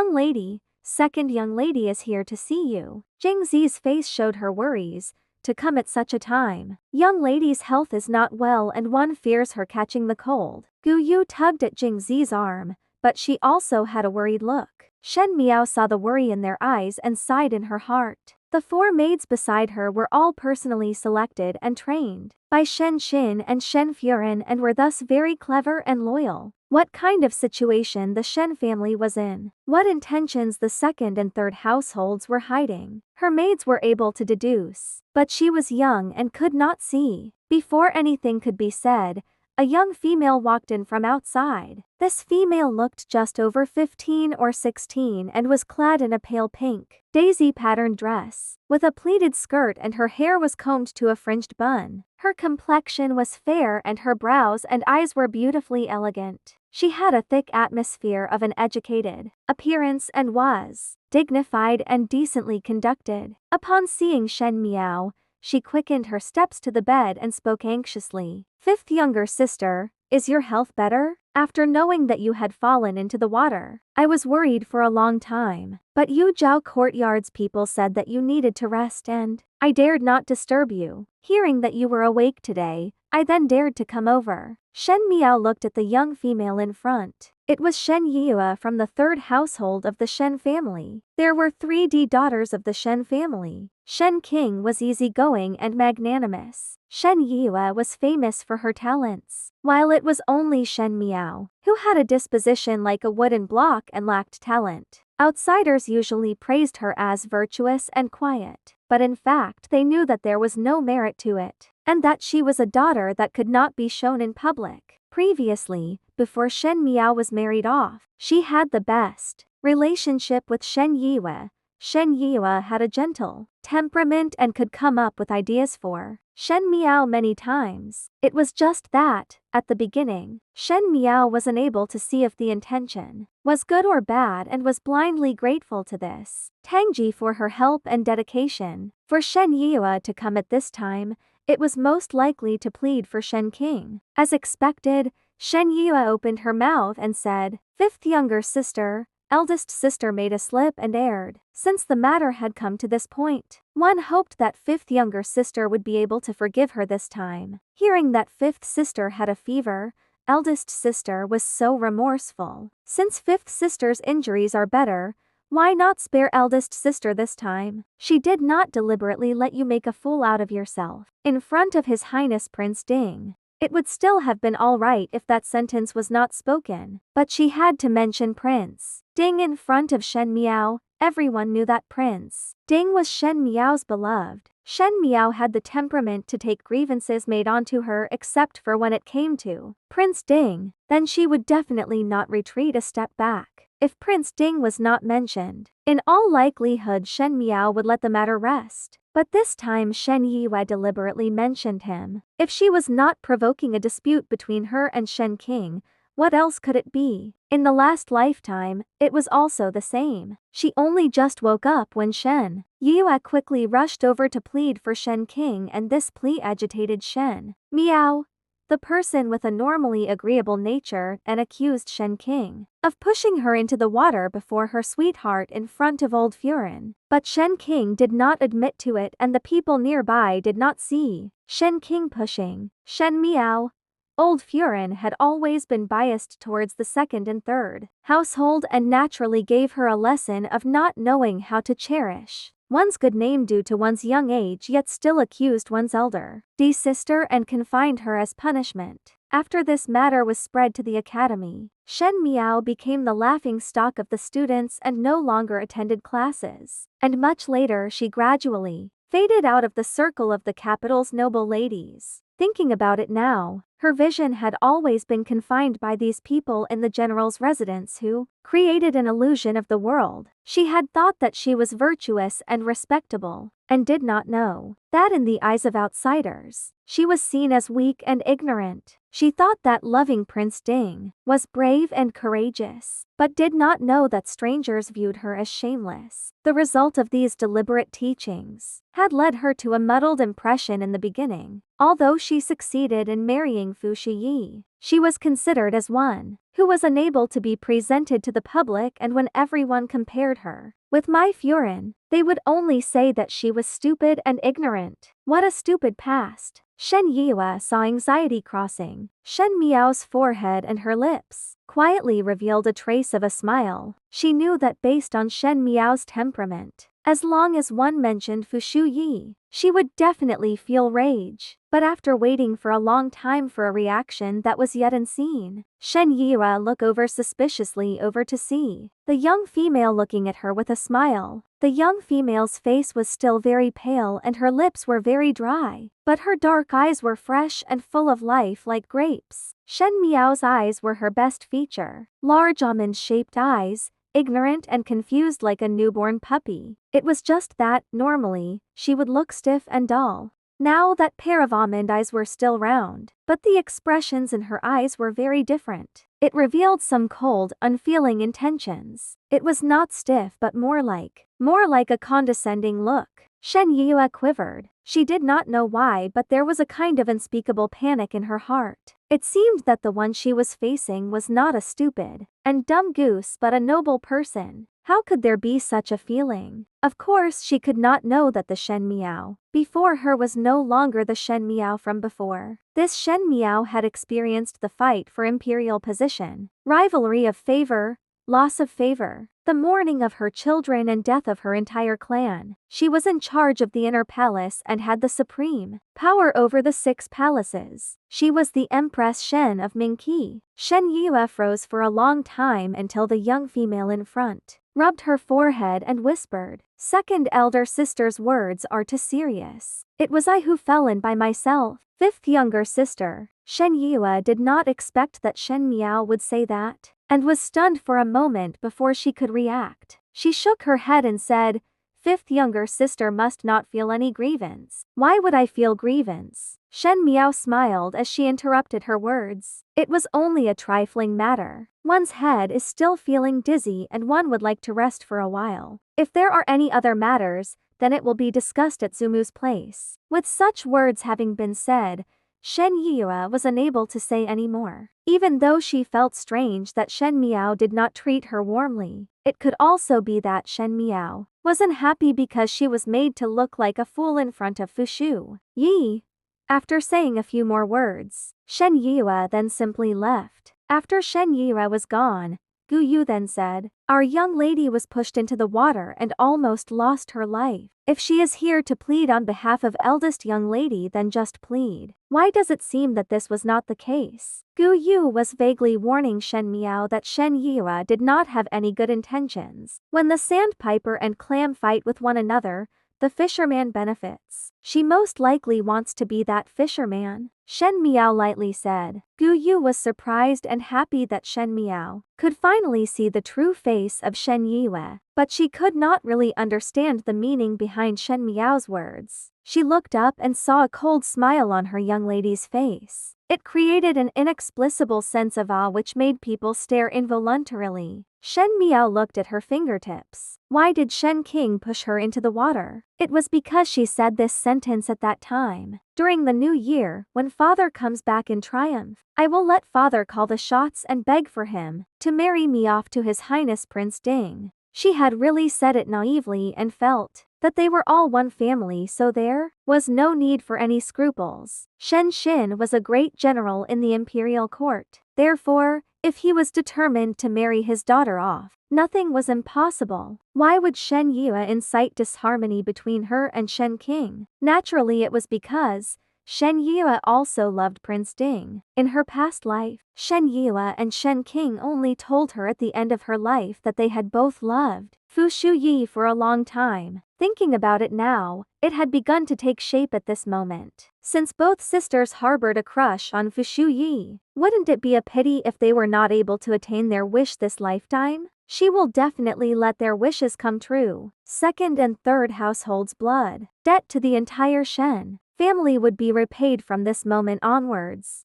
Young lady, second young lady is here to see you. Jing Zi's face showed her worries. To come at such a time. Young lady's health is not well and one fears her catching the cold. Gu Yu tugged at Jing Zi's arm, but she also had a worried look. Shen Miao saw the worry in their eyes and sighed in her heart. The 4 maids beside her were all personally selected and trained by Shen Xin and Shen Furen and were thus very clever and loyal. What kind of situation the Shen family was in, what intentions the second and third households were hiding, her maids were able to deduce, but she was young and could not see. Before anything could be said, a young female walked in from outside. This female looked just over 15 or 16 and was clad in a pale pink, daisy-patterned dress, with a pleated skirt and her hair was combed to a fringed bun. Her complexion was fair and her brows and eyes were beautifully elegant. She had a thick atmosphere of an educated appearance and was dignified and decently conducted. Upon seeing Shen Miao, she quickened her steps to the bed and spoke anxiously. Fifth younger sister, is your health better? After knowing that you had fallen into the water, I was worried for a long time. But Yuzhou Courtyard's people said that you needed to rest and I dared not disturb you. Hearing that you were awake today, I then dared to come over. Shen Miao looked at the young female in front. It was Shen Yue from the 3rd household of the Shen family. There were 3 daughters of the Shen family. Shen King was easygoing and magnanimous. Shen Yue was famous for her talents, while it was only Shen Miao, who had a disposition like a wooden block and lacked talent. Outsiders usually praised her as virtuous and quiet, but in fact they knew that there was no merit to it, and that she was a daughter that could not be shown in public. Previously, before Shen Miao was married off, she had the best relationship with Shen Yue. Shen Yue had a gentle temperament and could come up with ideas for Shen Miao many times. It was just that, at the beginning, Shen Miao was unable to see if the intention was good or bad and was blindly grateful to this Tangji for her help and dedication. For Shen Yue to come at this time, it was most likely to plead for Shen King. As expected, Shen Yue opened her mouth and said, "Fifth younger sister, eldest sister made a slip and erred." Since the matter had come to this point, one hoped that 5th younger sister would be able to forgive her this time. Hearing that 5th sister had a fever, eldest sister was so remorseful. Since 5th sister's injuries are better, why not spare eldest sister this time? She did not deliberately let you make a fool out of yourself in front of His Highness Prince Ding. It would still have been all right if that sentence was not spoken, but she had to mention Prince Ding in front of Shen Miao. Everyone knew that Prince Ding was Shen Miao's beloved. Shen Miao had the temperament to take grievances made onto her except for when it came to Prince Ding, then she would definitely not retreat a step back. If Prince Ding was not mentioned, in all likelihood Shen Miao would let the matter rest. But this time Shen Yue deliberately mentioned him. If she was not provoking a dispute between her and Shen King, what else could it be? In the last lifetime, it was also the same. She only just woke up when Shen Yue quickly rushed over to plead for Shen King, and this plea agitated Shen Miao, the person with a normally agreeable nature, and accused Shen King of pushing her into the water before her sweetheart in front of old Furen. But Shen King did not admit to it and the people nearby did not see Shen King pushing Shen Miao. Old Furen had always been biased towards the 2nd and 3rd household and naturally gave her a lesson of not knowing how to cherish one's good name due to one's young age, yet still accused one's elder sister and confined her as punishment. After this matter was spread to the academy, Shen Miao became the laughing stock of the students and no longer attended classes. And much later she gradually faded out of the circle of the capital's noble ladies. Thinking about it now, her vision had always been confined by these people in the general's residence who created an illusion of the world. She had thought that she was virtuous and respectable, and did not know that in the eyes of outsiders, she was seen as weak and ignorant. She thought that loving Prince Ding was brave and courageous, but did not know that strangers viewed her as shameless. The result of these deliberate teachings had led her to a muddled impression in the beginning. Although she succeeded in marrying Fu Shiyi, she was considered as one who was unable to be presented to the public, and when everyone compared her with Mai Furin, they would only say that she was stupid and ignorant. What a stupid past. Shen Yue saw anxiety crossing Shen Miao's forehead, and her lips quietly revealed a trace of a smile. She knew that based on Shen Miao's temperament, as long as one mentioned Fu Shu Yi, she would definitely feel rage. But after waiting for a long time for a reaction that was yet unseen, Shen Yue looked over suspiciously over to see the young female looking at her with a smile. The young female's face was still very pale and her lips were very dry, but her dark eyes were fresh and full of life like grapes. Shen Miao's eyes were her best feature. Large almond-shaped eyes, ignorant and confused like a newborn puppy. It was just that, normally, she would look stiff and dull. Now that pair of almond eyes were still round, but the expressions in her eyes were very different. It revealed some cold, unfeeling intentions. It was not stiff but more like a condescending look. Shen Yue quivered. She did not know why, but there was a kind of unspeakable panic in her heart. It seemed that the one she was facing was not a stupid and dumb goose but a noble person. How could there be such a feeling? Of course she could not know that the Shen Miao before her was no longer the Shen Miao from before. This Shen Miao had experienced the fight for imperial position, rivalry of favor, loss of favor, the mourning of her children and death of her entire clan. She was in charge of the inner palace and had the supreme power over the 6 palaces. She was the Empress Shen of Mingqi. Shen Yue froze for a long time until the young female in front rubbed her forehead and whispered, "Second elder sister's words are too serious. It was I who fell in by myself." 5th younger sister. Shen Yue did not expect that Shen Miao would say that, and was stunned for a moment before she could react. She shook her head and said, "5th younger sister must not feel any grievance." "Why would I feel grievance?" Shen Miao smiled as she interrupted her words. "It was only a trifling matter. One's head is still feeling dizzy and one would like to rest for a while. If there are any other matters, then it will be discussed at Zumu's place." With such words having been said, Shen Yue was unable to say any more. Even though she felt strange that Shen Miao did not treat her warmly, it could also be that Shen Miao was unhappy because she was made to look like a fool in front of Fu Shu Yi. After saying a few more words, Shen Yue then simply left. After Shen Yue was gone, Gu Yu then said, "Our young lady was pushed into the water and almost lost her life. If she is here to plead on behalf of eldest young lady, then just plead. Why does it seem that this was not the case?" Gu Yu was vaguely warning Shen Miao that Shen Yue did not have any good intentions. When the sandpiper and clam fight with one another, the fisherman benefits. She most likely wants to be that fisherman. Shen Miao lightly said. Gu Yu was surprised and happy that Shen Miao could finally see the true face of Shen Yue, but she could not really understand the meaning behind Shen Miao's words. She looked up and saw a cold smile on her young lady's face. It created an inexplicable sense of awe which made people stare involuntarily. Shen Miao looked at her fingertips. Why did Shen King push her into the water? It was because she said this sentence at that time. During the new year, when father comes back in triumph, I will let father call the shots and beg for him to marry me off to His Highness Prince Ding. She had really said it naively and felt that they were all one family, so there was no need for any scruples. Shen Xin was a great general in the imperial court. Therefore, if he was determined to marry his daughter off, nothing was impossible. Why would Shen Yue incite disharmony between her and Shen King? Naturally it was because Shen Yue also loved Prince Ding. In her past life, Shen Yue and Shen King only told her at the end of her life that they had both loved Fu Shu Yi for a long time. Thinking about it now, it had begun to take shape at this moment. Since both sisters harbored a crush on Fu Shu Yi, wouldn't it be a pity if they were not able to attain their wish this lifetime? She will definitely let their wishes come true. Second and third households' blood debt to the entire Shen family would be repaid from this moment onwards.